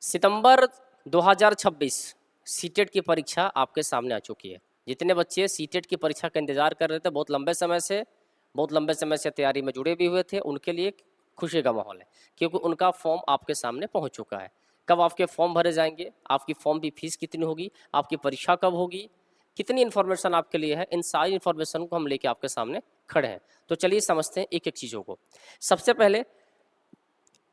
सितंबर 2026 CTET की परीक्षा आपके सामने आ चुकी है। जितने बच्चे सीटेट की परीक्षा का इंतजार कर रहे थे बहुत लंबे समय से तैयारी में जुड़े भी हुए थे, उनके लिए खुशी का माहौल है क्योंकि उनका फॉर्म आपके सामने पहुंच चुका है। कब आपके फॉर्म भरे जाएंगे, आपकी फॉर्म की फीस कितनी होगी, आपकी परीक्षा कब होगी, कितनी इन्फॉर्मेशन आपके लिए है, इन सारी इन्फॉर्मेशन को हम लेके आपके सामने खड़े हैं। तो चलिए समझते हैं एक एक चीज़ों को। सबसे पहले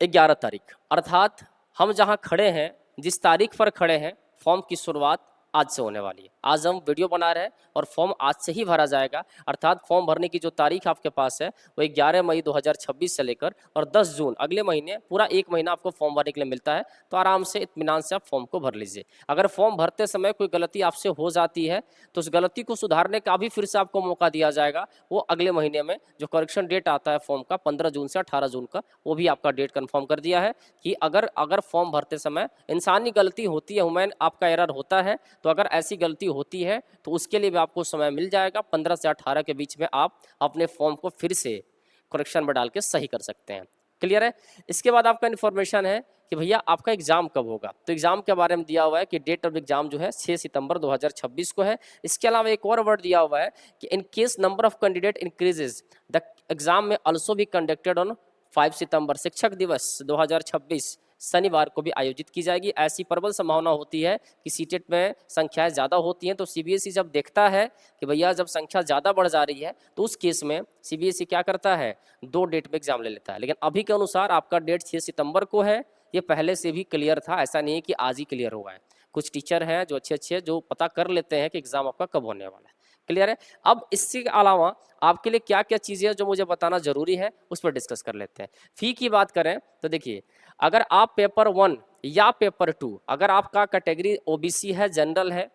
11 तारीख अर्थात हम जहां खड़े हैं, जिस तारीख पर खड़े हैं, फॉर्म की शुरुआत आज से होने वाली है। आज हम वीडियो बना रहे हैं और फॉर्म आज से ही भरा जाएगा। अर्थात फॉर्म भरने की जो तारीख आपके पास है वो 11 मई 2026 से लेकर और 10 जून अगले महीने पूरा एक महीना आपको फॉर्म भरने के लिए मिलता है। तो आराम से इत्मीनान से आप फॉर्म को भर लीजिए। अगर फॉर्म भरते समय कोई गलती आपसे हो जाती है तो उस गलती को सुधारने का भी फिर से आपको मौका दिया जाएगा। वो अगले महीने में जो करेक्शन डेट आता है फॉर्म का 15 जून से 18 जून का, वो भी आपका डेट कन्फर्म कर दिया है कि अगर फॉर्म भरते समय इंसानी गलती होती है, ह्यूमन आपका एरर होता है, तो अगर ऐसी गलती होती है तो उसके लिए भी आपको समय मिल जाएगा। 15 से 18 के बीच में आप अपने फॉर्म को फिर से करेक्शन में डाल के सही कर सकते हैं। क्लियर है। इसके बाद आपका इन्फॉर्मेशन है कि भैया आपका एग्जाम कब होगा। तो एग्जाम के बारे में दिया हुआ है कि डेट ऑफ एग्जाम जो है 6 सितंबर 2026 को है। इसके अलावा एक और वर्ड दिया हुआ है कि in case number of candidate increases the exam में ऑल्सो भी कंडक्टेड ऑन 5 सितंबर। शिक्षक दिवस 2026 शनिवार को भी आयोजित की जाएगी। ऐसी प्रबल संभावना होती है कि सीटेट में संख्याएं ज़्यादा होती हैं, तो सीबीएसई जब देखता है कि भैया जब संख्या ज़्यादा बढ़ जा रही है तो उस केस में सीबीएसई क्या करता है, 2 डेट में एग्जाम ले लेता है। लेकिन अभी के अनुसार आपका डेट 6 सितंबर को है। ये पहले से भी क्लियर था, ऐसा नहीं है कि आज ही क्लियर हुआ है। कुछ टीचर हैं जो अच्छे जो पता कर लेते हैं कि एग्जाम आपका कब होने वाला है। क्लियर है। अब इसके अलावा आपके लिए क्या क्या चीज़ें हैं जो मुझे बताना जरूरी है, उस पर डिस्कस कर लेते हैं। फी की बात करें तो देखिए, अगर आप पेपर 1 या पेपर 2, अगर आपका कैटेगरी ओबीसी है, जनरल है,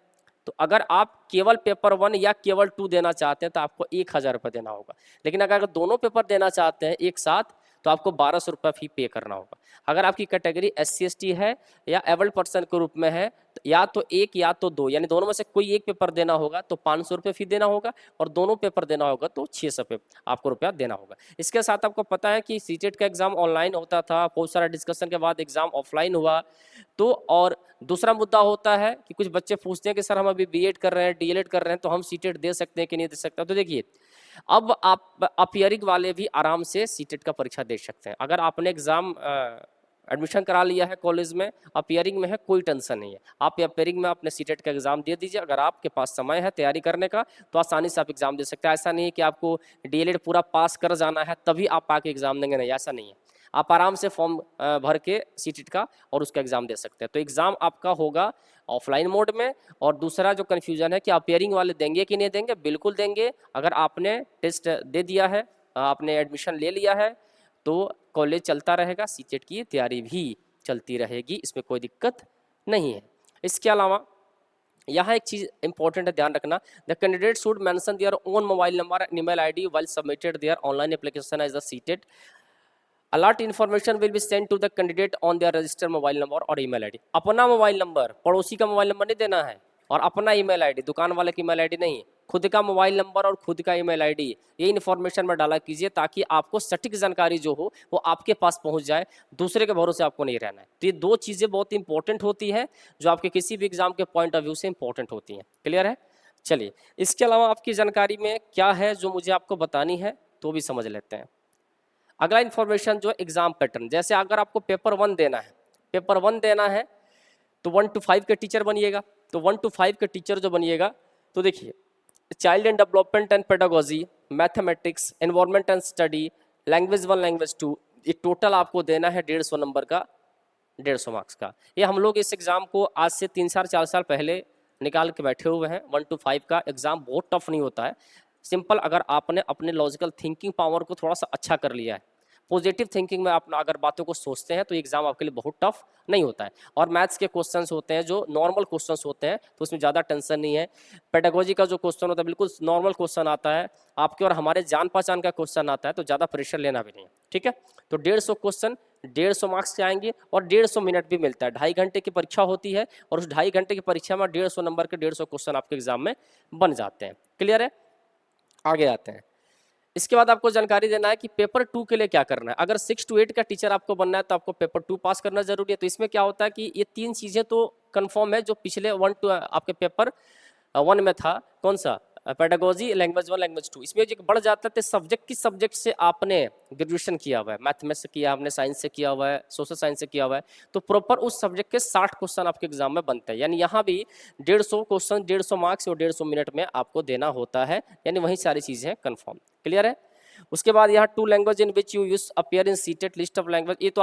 तो अगर आप केवल पेपर 1 या केवल 2 देना चाहते हैं तो आपको 1000 रुपये देना होगा। लेकिन अगर दोनों पेपर देना चाहते हैं एक साथ तो आपको 1200 रुपये फी पे करना होगा। अगर आपकी कैटेगरी SC/ST है या एबल्ड पर्सन के रूप में है तो या तो एक या तो दो, यानी दोनों में से कोई एक पेपर देना होगा तो 500 रुपये फी देना होगा, और दोनों पेपर देना होगा तो 600 आपको रुपया देना होगा। इसके साथ आपको पता है कि सीटेट का एग्जाम ऑनलाइन होता था, बहुत सारा डिस्कशन के बाद एग्जाम ऑफलाइन हुआ। तो और दूसरा मुद्दा होता है कि कुछ बच्चे पूछते हैं कि सर हम अभी बीएड कर रहे हैं, डीएलएड कर रहे हैं, तो हम सीटेट दे सकते हैं कि नहीं दे सकते। तो देखिए, अब आप अपीयरिंग वाले भी आराम से सीटेट का परीक्षा दे सकते हैं। अगर आपने एग्जाम एडमिशन करा लिया है कॉलेज में, अपीयरिंग में है, कोई टेंशन नहीं है। आप अपीयरिंग में अपने सीटेट का एग्जाम दे दीजिए। अगर आपके पास समय है तैयारी करने का तो आसानी से आप एग्जाम दे सकते हैं। ऐसा नहीं है कि आपको डीएलएड पूरा पास कर जाना है तभी आप आके एग्जाम देंगे, नहीं, ऐसा नहीं है। आप आराम से फॉर्म भर के सीटेट का और उसका एग्जाम दे सकते हैं। तो एग्जाम आपका होगा ऑफलाइन मोड में। और दूसरा जो कन्फ्यूजन है कि अपीयरिंग वाले देंगे कि नहीं देंगे, बिल्कुल देंगे। अगर आपने टेस्ट दे दिया है, आपने एडमिशन ले लिया है, तो कॉलेज चलता रहेगा, सीटेट की तैयारी भी चलती रहेगी, इसमें कोई दिक्कत नहीं है। इसके अलावा यहाँ एक चीज़ इंपॉर्टेंट है, ध्यान रखना, the candidate should mention their own mobile number and email ID while submitted their online application as the CTET. Alert information will be send to the candidate on their registered mobile number और email ID. अपना mobile number, पड़ोसी का mobile number नहीं देना है, और अपना email ID, दुकान वाले की ईमेल आईडी नहीं, खुद का मोबाइल नंबर और खुद का ईमेल आईडी, ये इन्फॉर्मेशन में डाला कीजिए ताकि आपको सटीक जानकारी जो हो वो आपके पास पहुंच जाए, दूसरे के भरोसे आपको नहीं रहना है। तो ये 2 चीज़ें बहुत इंपॉर्टेंट होती है जो आपके किसी भी एग्जाम के पॉइंट ऑफ व्यू से इंपॉर्टेंट होती हैं। क्लियर है। चलिए, इसके अलावा आपकी जानकारी में क्या है जो मुझे आपको बतानी है तो भी समझ लेते हैं। अगला इन्फॉर्मेशन जो एग्जाम पैटर्न, जैसे अगर आपको पेपर 1 देना है, पेपर 1 देना है तो 1 to 5 के टीचर बनिएगा। तो 1 to 5 के टीचर जो बनिएगा, तो देखिए, child and development and pedagogy, mathematics, environment and study, language 1 language 2, ये टोटल आपको देना है 150 नंबर का, 150 मार्क्स का। ये हम लोग इस एग्जाम को आज से 3-4 साल पहले निकाल के बैठे हुए हैं। 1 to 5 का एग्जाम बहुत टफ नहीं होता है, सिंपल। अगर आपने अपने लॉजिकल थिंकिंग पावर को थोड़ा सा अच्छा कर लिया है, पॉजिटिव थिंकिंग में अपना अगर बातों को सोचते हैं, तो एग्जाम आपके लिए बहुत टफ नहीं होता है। और मैथ्स के क्वेश्चंस होते हैं जो नॉर्मल क्वेश्चंस होते हैं, तो उसमें ज़्यादा टेंशन नहीं है। पेडागोजी का जो क्वेश्चन होता है बिल्कुल नॉर्मल क्वेश्चन आता है आपके, और हमारे जान पहचान का क्वेश्चन आता है, तो ज़्यादा प्रेशर लेना भी नहीं है। ठीक है। तो 150 क्वेश्चन 150 मार्क्स के आएंगे, और 150 मिनट भी मिलता है। 2.5 घंटे की परीक्षा होती है, और उस 2.5 घंटे की परीक्षा में 150 नंबर के 150 क्वेश्चन आपके एग्जाम में बन जाते हैं। क्लियर है। आगे आते हैं। इसके बाद आपको जानकारी देना है कि पेपर 2 के लिए क्या करना है। अगर 6 to 8 का टीचर आपको बनना है तो आपको पेपर 2 पास करना जरूरी है। तो इसमें क्या होता है कि ये 3 चीजें तो कंफर्म है जो पिछले 1 to आपके पेपर 1 में था। कौन सा? Pedagogy, language 1, language 2। इसमें जो बढ़ जाता है तो सब्जेक्ट, किस सब्जेक्ट से आपने ग्रेजुएशन किया हुआ है, मैथमेटिक्स से किया, आपने साइंस से किया हुआ है, सोशल साइंस से किया हुआ है, तो प्रॉपर उस सब्जेक्ट के 60 क्वेश्चन आपके एग्जाम में बनते हैं। यानी यहाँ भी 150 क्वेश्चन, 150 मार्क्स और 150 मिनट में आपको देना होता है। यानी वही सारी चीजें कंफर्म। क्लियर है? उसके बाद यहाँ 2 language in which you use appear in CTET list of language, ये तो